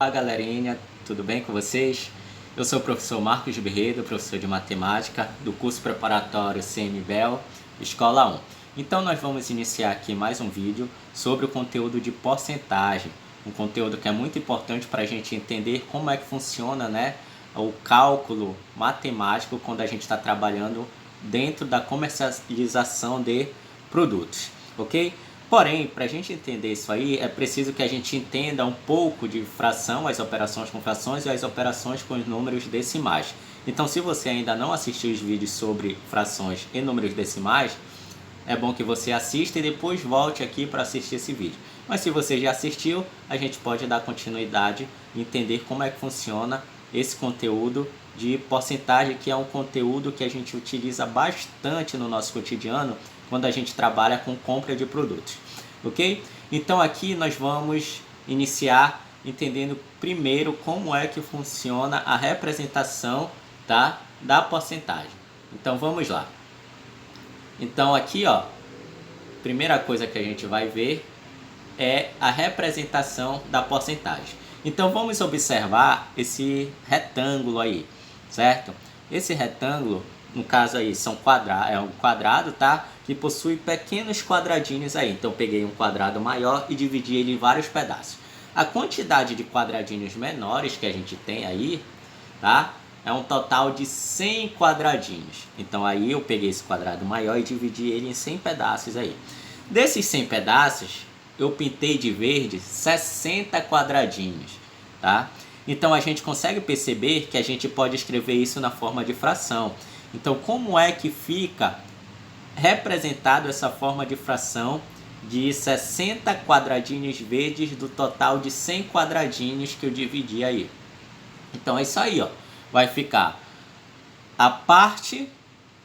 Olá galerinha, tudo bem com vocês? Eu sou o professor Marcos Berredo, professor de matemática do curso preparatório CMBEL, Escola 1. Então nós vamos iniciar aqui mais um vídeo sobre o conteúdo de porcentagem, um conteúdo que é muito importante para a gente entender como é que funciona, o cálculo matemático quando a gente está trabalhando dentro da comercialização de produtos, ok? Porém, para a gente entender isso aí, é preciso que a gente entenda um pouco de fração, as operações com frações e as operações com os números decimais. Então, se você ainda não assistiu os vídeos sobre frações e números decimais, é bom que você assista e depois volte aqui para assistir esse vídeo. Mas se você já assistiu, a gente pode dar continuidade e entender como é que funciona esse conteúdo de porcentagem, que é um conteúdo que a gente utiliza bastante no nosso cotidiano quando a gente trabalha com compra de produtos, ok? Então aqui nós vamos iniciar entendendo primeiro como é que funciona a representação, tá, da porcentagem. Então vamos lá. Então aqui, ó, primeira coisa que a gente vai ver é a representação da porcentagem. Então vamos observar esse retângulo aí, certo? Esse retângulo, no caso aí, é um quadrado, tá? Que possui pequenos quadradinhos aí. Então eu peguei um quadrado maior e dividi ele em vários pedaços. A quantidade de quadradinhos menores que a gente tem aí, tá? É um total de 100 quadradinhos. Então aí eu peguei esse quadrado maior e dividi ele em 100 pedaços aí. Desses 100 pedaços, eu pintei de verde 60 quadradinhos, tá? Então a gente consegue perceber que a gente pode escrever isso na forma de fração. Então como é que fica representado essa forma de fração de 60 quadradinhos verdes do total de 100 quadradinhos que eu dividi aí? Então é isso aí, ó. Vai ficar a parte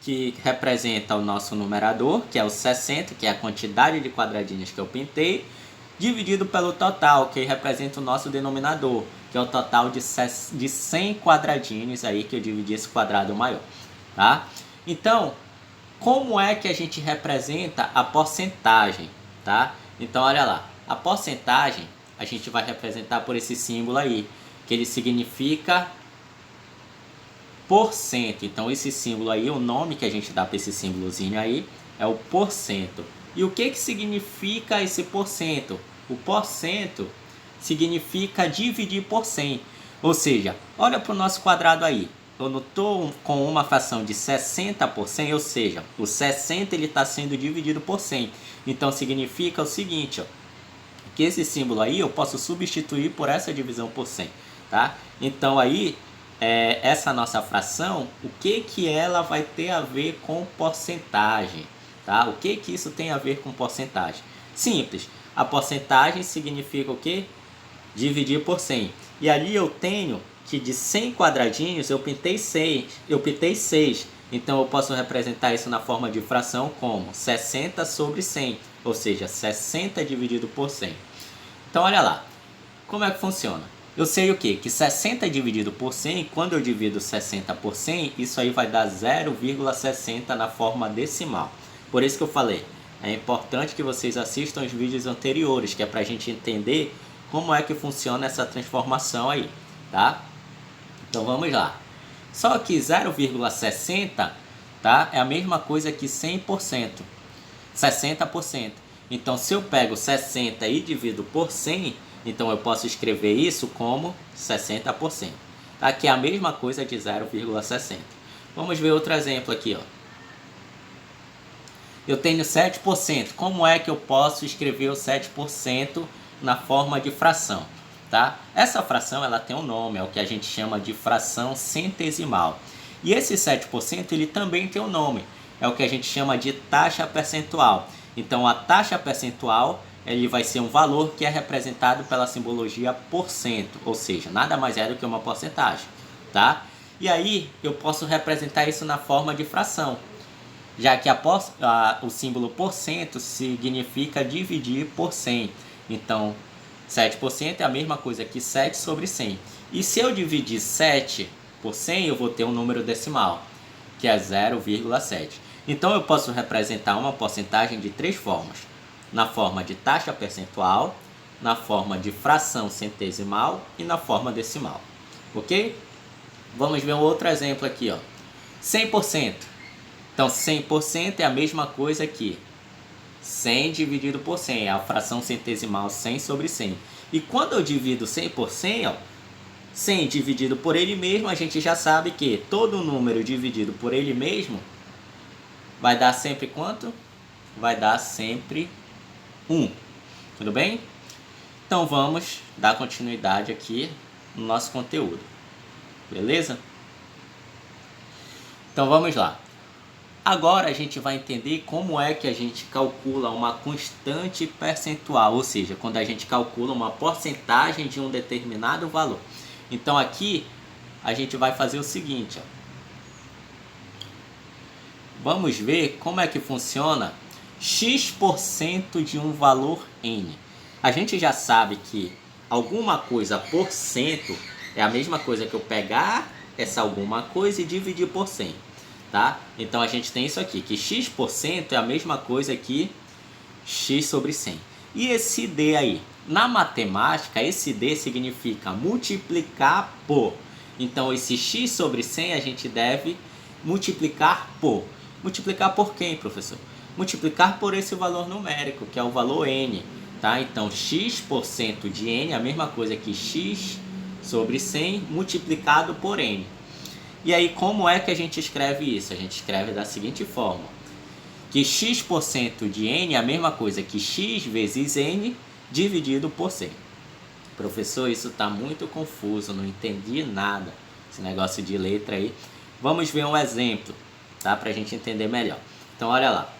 que representa o nosso numerador, que é o 60, que é a quantidade de quadradinhos que eu pintei, dividido pelo total, que representa o nosso denominador, que é o total de 100 quadradinhos aí que eu dividi esse quadrado maior, tá? Então, como é que a gente representa a porcentagem, tá? Então, olha lá, a porcentagem a gente vai representar por esse símbolo aí, que ele significa porcento. Então esse símbolo aí, o nome que a gente dá para esse símbolozinho aí é o porcento. E o que significa esse porcento? O porcento significa dividir por 100. Ou seja, olha para o nosso quadrado aí. Eu não estou com uma fração de 60 por 100, ou seja, o 60 ele está sendo dividido por 100. Então significa o seguinte, ó, que esse símbolo aí eu posso substituir por essa divisão por 100, tá? Então aí essa nossa fração, o que ela vai ter a ver com porcentagem, tá? O que isso tem a ver com porcentagem? Simples, a porcentagem significa o quê? Dividir por 100. E ali eu tenho que de 100 quadradinhos eu pintei 6. Então eu posso representar isso na forma de fração como 60 sobre 100, ou seja, 60 dividido por 100. Então olha lá, como é que funciona? Eu sei o quê? Que 60 dividido por 100, quando eu divido 60 por 100, isso aí vai dar 0,60 na forma decimal. Por isso que eu falei, é importante que vocês assistam os vídeos anteriores, que é para a gente entender como é que funciona essa transformação aí, tá? Então vamos lá. Só que 0,60, tá? É a mesma coisa que 100%, 60%. Então se eu pego 60 e divido por 100, então eu posso escrever isso como 60%, tá? Que é a mesma coisa de 0,60. Vamos ver outro exemplo aqui, ó. Eu tenho 7%. Como é que eu posso escrever o 7% na forma de fração, tá? Essa fração ela tem um nome, é o que a gente chama de fração centesimal. E esse 7% ele também tem um nome, é o que a gente chama de taxa percentual. Então a taxa percentual ele vai ser um valor que é representado pela simbologia porcento, ou seja, nada mais é do que uma porcentagem, tá? E aí eu posso representar isso na forma de fração, já que o símbolo porcento significa dividir por 100. Então 7% é a mesma coisa que 7 sobre 100. E se eu dividir 7 por 100, eu vou ter um número decimal, que é 0,7. Então eu posso representar uma porcentagem de três formas. Na forma de taxa percentual, na forma de fração centesimal e na forma decimal, ok? Vamos ver um outro exemplo aqui, ó. 100%. Então, 100% é a mesma coisa que 100 dividido por 100, é a fração centesimal 100 sobre 100. E quando eu divido 100 por 100, ó, 100 dividido por ele mesmo, a gente já sabe que todo número dividido por ele mesmo vai dar sempre quanto? Vai dar sempre 1. Tudo bem? Então vamos dar continuidade aqui no nosso conteúdo. Beleza? Então vamos lá. Agora a gente vai entender como é que a gente calcula uma constante percentual, ou seja, quando a gente calcula uma porcentagem de um determinado valor. Então aqui a gente vai fazer o seguinte, ó. Vamos ver como é que funciona x% de um valor n. A gente já sabe que alguma coisa por cento é a mesma coisa que eu pegar essa alguma coisa e dividir por 100. Tá? Então a gente tem isso aqui, que x% é a mesma coisa que x sobre 100. E esse d aí? Na matemática, esse d significa multiplicar por. Então esse x sobre 100 a gente deve multiplicar por. Multiplicar por quem, professor? Multiplicar por esse valor numérico, que é o valor n. Tá? Então x% de n é a mesma coisa que x sobre 100 multiplicado por n. E aí, como é que a gente escreve isso? A gente escreve da seguinte forma, que x% de n é a mesma coisa que x vezes n dividido por 100. Professor, isso está muito confuso, não entendi nada, esse negócio de letra aí. Vamos ver um exemplo, tá? Para a gente entender melhor. Então, olha lá.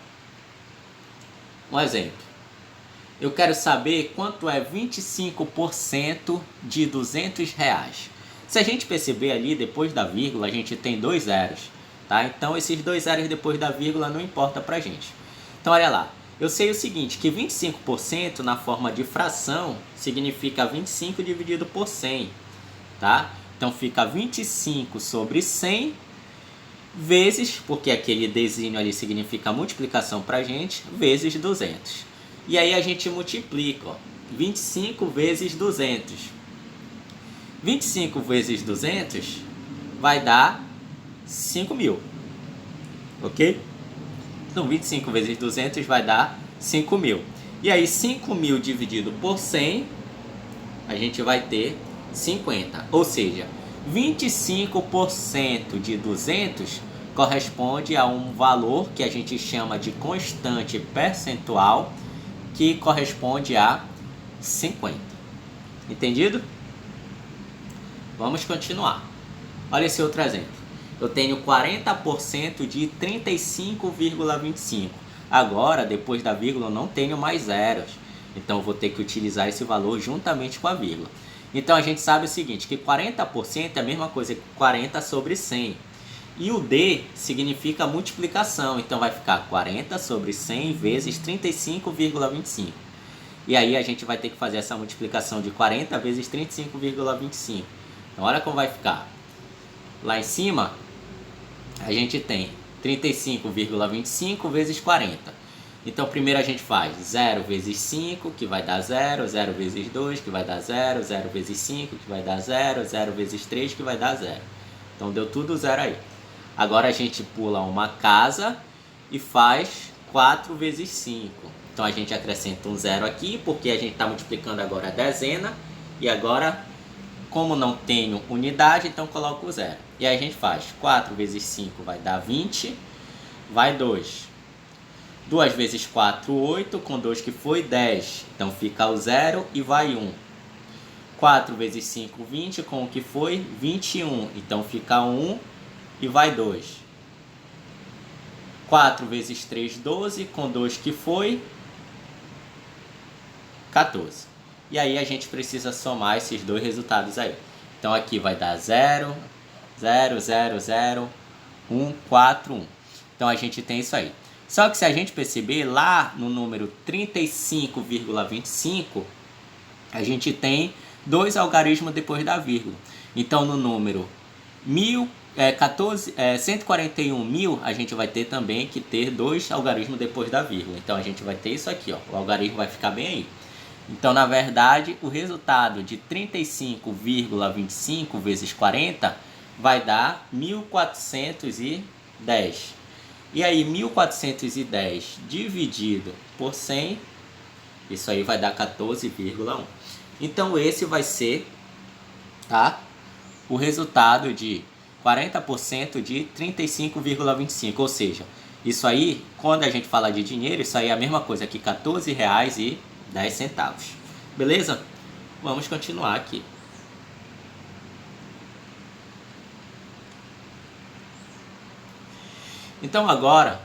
Um exemplo. Eu quero saber quanto é 25% de R$200. Se a gente perceber ali, depois da vírgula, a gente tem 2 zeros, tá? Então, esses 2 zeros depois da vírgula não importa pra gente. Então, olha lá. Eu sei o seguinte, que 25% na forma de fração significa 25 dividido por 100, tá? Então, fica 25 sobre 100 vezes, porque aquele desenho ali significa multiplicação pra gente, vezes 200. E aí a gente multiplica, ó, 25 vezes 200. 25 vezes 200 vai dar 5.000, ok? Então 25 vezes 200 vai dar 5.000. E aí 5.000 dividido por 100, a gente vai ter 50. Ou seja, 25% de 200 corresponde a um valor que a gente chama de constante percentual, que corresponde a 50. Entendido? Vamos continuar. Olha esse outro exemplo. Eu tenho 40% de 35,25. Agora, depois da vírgula, eu não tenho mais zeros. Então, eu vou ter que utilizar esse valor juntamente com a vírgula. Então, a gente sabe o seguinte, que 40% é a mesma coisa que 40 sobre 100. E o D significa multiplicação. Então, vai ficar 40 sobre 100 vezes 35,25. E aí, a gente vai ter que fazer essa multiplicação de 40 vezes 35,25. Então, olha como vai ficar. Lá em cima, a gente tem 35,25 vezes 40. Então, primeiro a gente faz 0 vezes 5, que vai dar 0. 0 vezes 2, que vai dar 0. 0 vezes 5, que vai dar 0. 0 vezes 3, que vai dar 0. Então, deu tudo 0 aí. Agora, a gente pula uma casa e faz 4 vezes 5. Então, a gente acrescenta um 0 aqui, porque a gente está multiplicando agora a dezena. E agora, como não tenho unidade, então coloco o 0. E aí a gente faz 4 vezes 5 vai dar 20, vai 2. 2 vezes 4, 8, com 2 que foi 10. Então fica o 0 e vai 1. 4 vezes 5, 20, com o que foi 21. Então fica 1 e vai 2. 4 vezes 3, 12, com 2 que foi 14. E aí a gente precisa somar esses dois resultados aí. Então aqui vai dar 0, 0, 0, 0, 1, 4, 1. Então a gente tem isso aí. Só que se a gente perceber lá no número 35,25, a gente tem dois algarismos depois da vírgula. Então no número 141.000, a gente vai ter também que ter dois algarismos depois da vírgula. Então a gente vai ter isso aqui, ó. O algarismo vai ficar bem aí. Então, na verdade, o resultado de 35,25 vezes 40 vai dar 1.410. E aí, 1.410 dividido por 100, isso aí vai dar 14,1. Então, esse vai ser, tá, o resultado de 40% de 35,25. Ou seja, isso aí, quando a gente fala de dinheiro, isso aí é a mesma coisa que R$14,10. Beleza? Vamos continuar aqui. Então agora,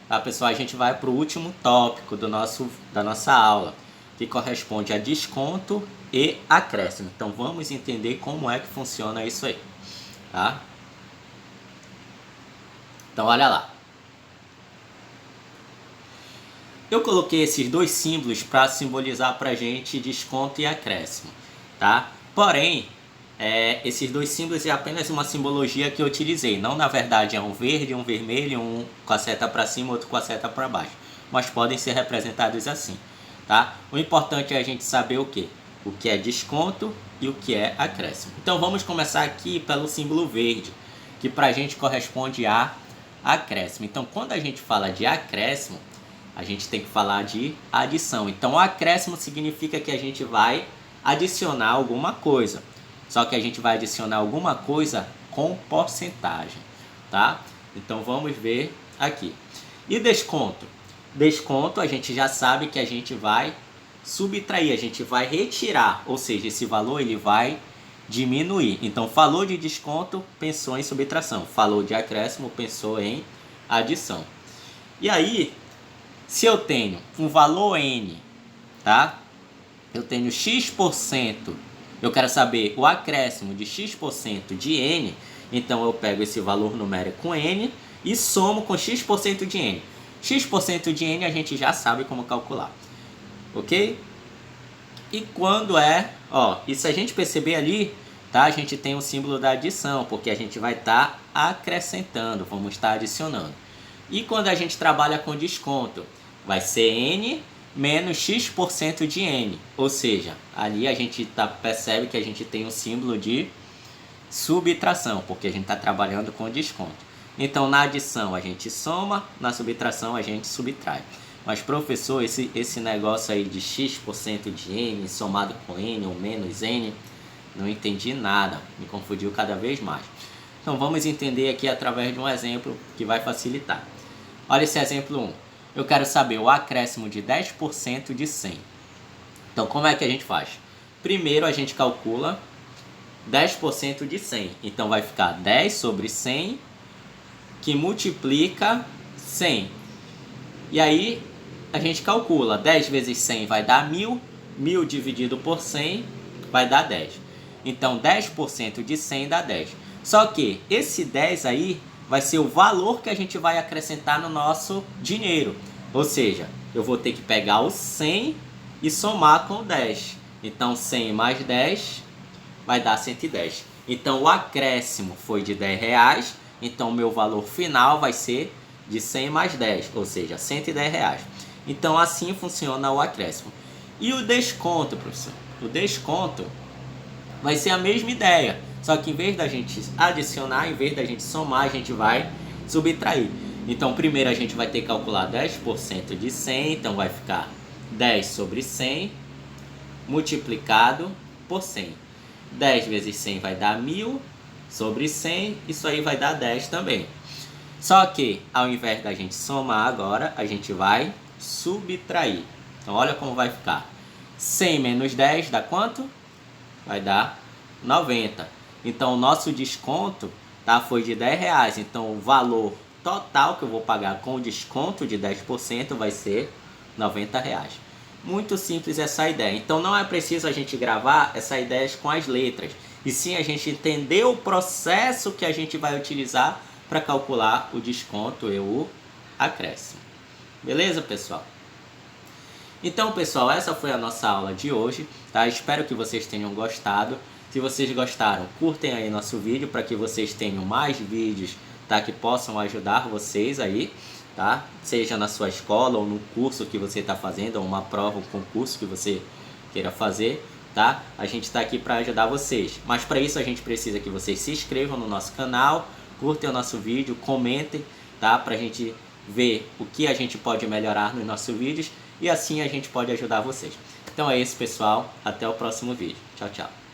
tá, pessoal, a gente vai para o último tópico da nossa aula, que corresponde a desconto e acréscimo. Então vamos entender como é que funciona isso aí, tá? Então olha lá. Eu coloquei esses dois símbolos para simbolizar para a gente desconto e acréscimo, tá? Porém, esses dois símbolos é apenas uma simbologia que eu utilizei. Não, na verdade, é um verde, um vermelho, um com a seta para cima, outro com a seta para baixo. Mas podem ser representados assim, tá? O importante é a gente saber o quê? O que é desconto e o que é acréscimo. Então, vamos começar aqui pelo símbolo verde, que para a gente corresponde a acréscimo. Então, quando a gente fala de acréscimo, a gente tem que falar de adição. Então, o acréscimo significa que a gente vai adicionar alguma coisa. Só que a gente vai adicionar alguma coisa com porcentagem, tá? Então, vamos ver aqui. E desconto? Desconto, a gente já sabe que a gente vai subtrair, a gente vai retirar. Ou seja, esse valor ele vai diminuir. Então, falou de desconto, pensou em subtração. Falou de acréscimo, pensou em adição. E aí, se eu tenho um valor N, tá? Eu tenho X%, eu quero saber o acréscimo de X% de N, então eu pego esse valor numérico N e somo com X% de N. X% de N a gente já sabe como calcular, ok? E quando e se a gente perceber ali, tá? A gente tem o símbolo da adição, porque a gente vai estar acrescentando, vamos estar adicionando. E quando a gente trabalha com desconto, vai ser N menos X% de N. Ou seja, ali a gente percebe que a gente tem o símbolo de subtração, porque a gente está trabalhando com desconto. Então, na adição a gente soma, na subtração a gente subtrai. Mas, professor, esse negócio aí de X% de N somado com N ou menos N, não entendi nada, me confundiu cada vez mais. Então, vamos entender aqui através de um exemplo que vai facilitar. Olha esse exemplo 1. Eu quero saber o acréscimo de 10% de 100. Então, como é que a gente faz? Primeiro, a gente calcula 10% de 100. Então, vai ficar 10 sobre 100, que multiplica 100. E aí, a gente calcula. 10 vezes 100 vai dar 1.000. 1.000 dividido por 100 vai dar 10. Então, 10% de 100 dá 10. Só que esse 10 aí vai ser o valor que a gente vai acrescentar no nosso dinheiro. Ou seja, eu vou ter que pegar o 100 e somar com o 10. Então, 100 mais 10 vai dar 110. Então, o acréscimo foi de R$10. Então, o meu valor final vai ser de 100 mais 10, ou seja, R$110. Então, assim funciona o acréscimo. E o desconto, professor? O desconto vai ser a mesma ideia. Só que em vez da gente adicionar, em vez da gente somar, a gente vai subtrair. Então, primeiro a gente vai ter que calcular 10% de 100. Então, vai ficar 10 sobre 100 multiplicado por 100. 10 vezes 100 vai dar 1.000 sobre 100. Isso aí vai dar 10 também. Só que, ao invés da gente somar agora, a gente vai subtrair. Então, olha como vai ficar. 100 menos 10 dá quanto? Vai dar 90. Então, o nosso desconto foi de R$10. Então, o valor total que eu vou pagar com o desconto de 10% vai ser R$90. Muito simples essa ideia. Então, não é preciso a gente gravar essas ideias com as letras. E sim a gente entender o processo que a gente vai utilizar para calcular o desconto e o acréscimo. Beleza, pessoal? Então, pessoal, essa foi a nossa aula de hoje, tá? Espero que vocês tenham gostado. Se vocês gostaram, curtem aí nosso vídeo para que vocês tenham mais vídeos, tá? Que possam ajudar vocês aí, tá? Seja na sua escola ou no curso que você está fazendo, ou uma prova, um concurso que você queira fazer, tá? A gente está aqui para ajudar vocês. Mas para isso a gente precisa que vocês se inscrevam no nosso canal, curtem o nosso vídeo, comentem, tá? Para a gente ver o que a gente pode melhorar nos nossos vídeos e assim a gente pode ajudar vocês. Então é isso, pessoal. Até o próximo vídeo. Tchau, tchau.